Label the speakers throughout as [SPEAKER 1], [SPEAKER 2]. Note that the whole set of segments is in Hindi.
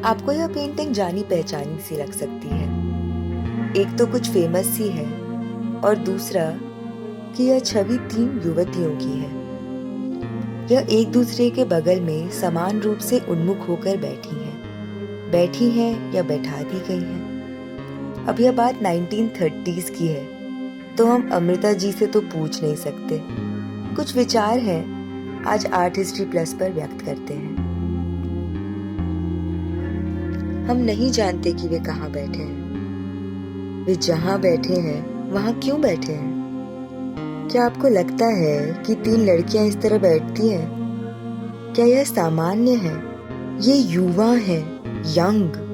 [SPEAKER 1] आपको यह पेंटिंग जानी पहचानी सी लग सकती है। एक तो कुछ फेमस सी है और दूसरा कि यह छवि 3 युवतियों की है। यह एक दूसरे के बगल में समान रूप से उन्मुख होकर बैठी हैं या बैठा दी गई हैं। अब यह बात 1930s की है तो हम अमृता जी से तो पूछ नहीं सकते। कुछ विचार हैं आज आर्ट हिस्ट्री प्लस पर व्यक्त करते हैं। हम नहीं जानते कि वे कहाँ बैठे हैं। वे जहाँ बैठे हैं वहाँ क्यों बैठे हैं? क्या आपको लगता है कि 3 लड़कियां इस तरह बैठती हैं? क्या यह सामान्य है? ये युवा हैं, यंग।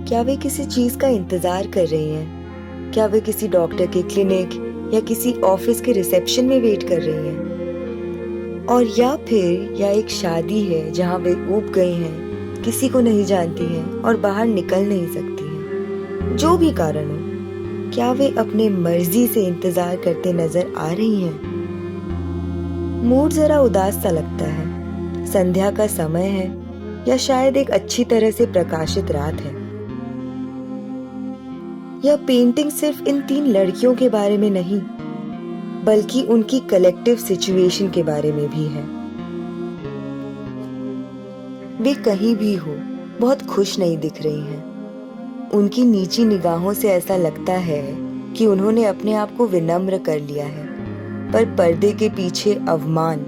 [SPEAKER 1] क्या वे किसी चीज का इंतजार कर रही हैं? क्या वे किसी डॉक्टर के क्लिनिक या किसी ऑफिस के रिसेप्शन में वेट कर रही हैं? और या फिर यह एक शादी है जहां वे ऊब गई हैं, किसी को नहीं जानती हैं और बाहर निकल नहीं सकती हैं। जो भी कारण हो, क्या वे अपने मर्जी से इंतजार करते नजर आ रही हैं? मूड जरा उदास सा लगता है। संध्या का समय है या शायद एक अच्छी तरह से प्रकाशित रात है। यह पेंटिंग सिर्फ इन 3 लड़कियों के बारे में नहीं बल्कि उनकी कलेक्टिव सिचुएशन के बारे में भी है। वे कहीं भी हो बहुत खुश नहीं दिख रही हैं। उनकी नीची निगाहों से ऐसा लगता है कि उन्होंने अपने आप को विनम्र कर लिया है, पर पर्दे के पीछे अवमान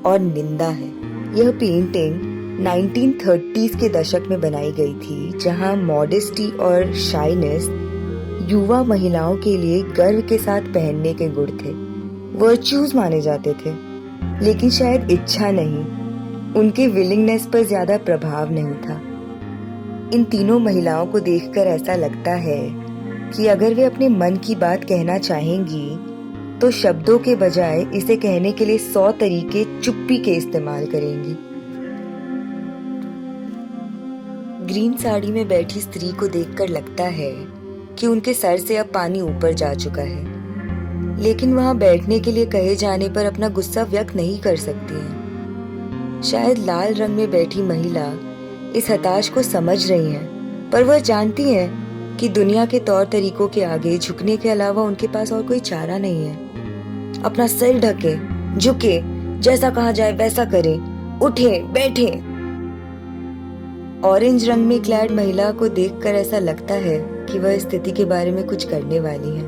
[SPEAKER 1] और निंदा है। यह पेंटिंग 1930s के दशक में बनाई गई थी, जहां मॉडेस्टी और शाइनेस युवा महिलाओं के लिए गर्व के साथ पहनने के गुण थे, वर्च्यूज माने जाते थे। लेकिन शायद इच्छा नहीं, उनके विलिंगनेस पर ज्यादा प्रभाव नहीं था। इन तीनों महिलाओं को देखकर ऐसा लगता है कि अगर वे अपने मन की बात कहना चाहेंगी तो शब्दों के बजाय इसे कहने के लिए 100 तरीके चुप्पी के इस्तेमाल करेंगी। ग्रीन साड़ी में बैठी स्त्री को देखकर लगता है कि उनके सर से अब पानी ऊपर जा चुका है, लेकिन वहां बैठने के लिए कहे जाने पर अपना गुस्सा व्यक्त नहीं कर सकती हैं। शायद लाल रंग में बैठी महिला इस हताश को समझ रही हैं, पर वह जानती हैं कि दुनिया के तौर तरीकों के आगे झुकने के अलावा उनके पास और कोई चारा नहीं है। अपना सिर ढके, झुके, जैसा कहा जाए वैसा करें, उठे, बैठे। ऑरेंज रंग में क्लैड महिला को देखकर ऐसा लगता है कि वह स्थिति के बारे में कुछ करने वाली है,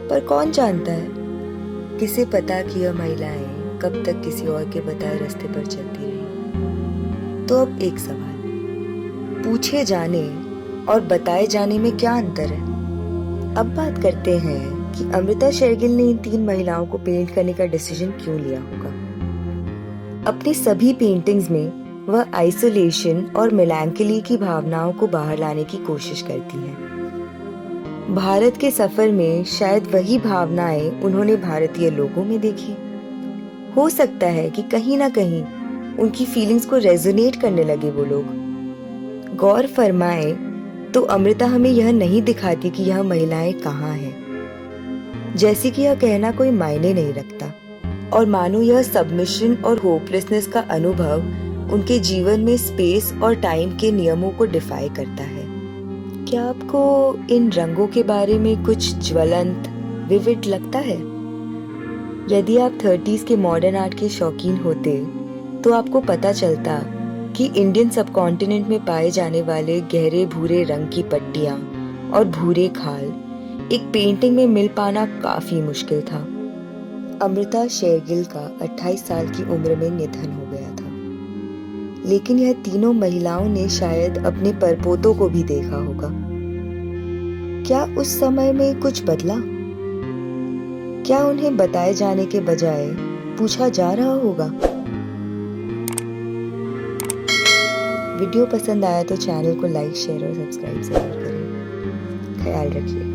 [SPEAKER 1] पर कौन जानता है? किसे पता कि यह महिलाएं कब तक किसी और के बताए रास्ते पर चलती रही। तो अब एक सवाल, पूछे जाने और बताए जाने में क्या अंतर है? अब बात करते हैं कि अमृता शेरगिल ने इन 3 महिलाओं को पेंट करने का डिसीजन क्यों लिया होगा। अपनी सभी पेंटिंग्स में वह आइसोलेशन और मेलांकली की भावनाओं को बाहर लाने की कोशिश करती हैं। भारत के सफर में शायद वही भावनाएं उन्होंने भारतीय लोगों में देखी। हो सकता है कि कहीं ना कहीं उनकी फीलिंग्स को रेजोनेट करने लगे वो लोग। गौर फरमाए तो अमृता हमें यह नहीं दिखाती कि यह महिलाएं कहाँ हैं, जैसे कि यह कहना कोई मायने नहीं रखता, और मानो यह सबमिशन और होपलेसनेस का अनुभव उनके जीवन में स्पेस और टाइम के नियमों को डिफाई करता है। क्या आपको इन रंगों के बारे में कुछ ज्वलंत, विविड लगता है? यदि आप 30s के मॉडर्न आर्ट के शौकीन होते तो आपको पता चलता कि इंडियन सबकॉन्टिनेंट में पाए जाने वाले गहरे भूरे रंग की पट्टियां और भूरे खाल एक पेंटिंग में मिल पाना काफी मुश्किल था। अमृता शेरगिल का 28 साल की उम्र में निधन हो गया था, लेकिन यह तीनों महिलाओं ने शायद अपने परपोतों को भी देखा होगा। क्या उस समय में कुछ बदला? क्या उन्हें बताए जाने के बजाय पूछा जा रहा होगा? वीडियो पसंद आया तो चैनल को लाइक, शेयर और सब्सक्राइब जरूर करें। ख्याल रखिए।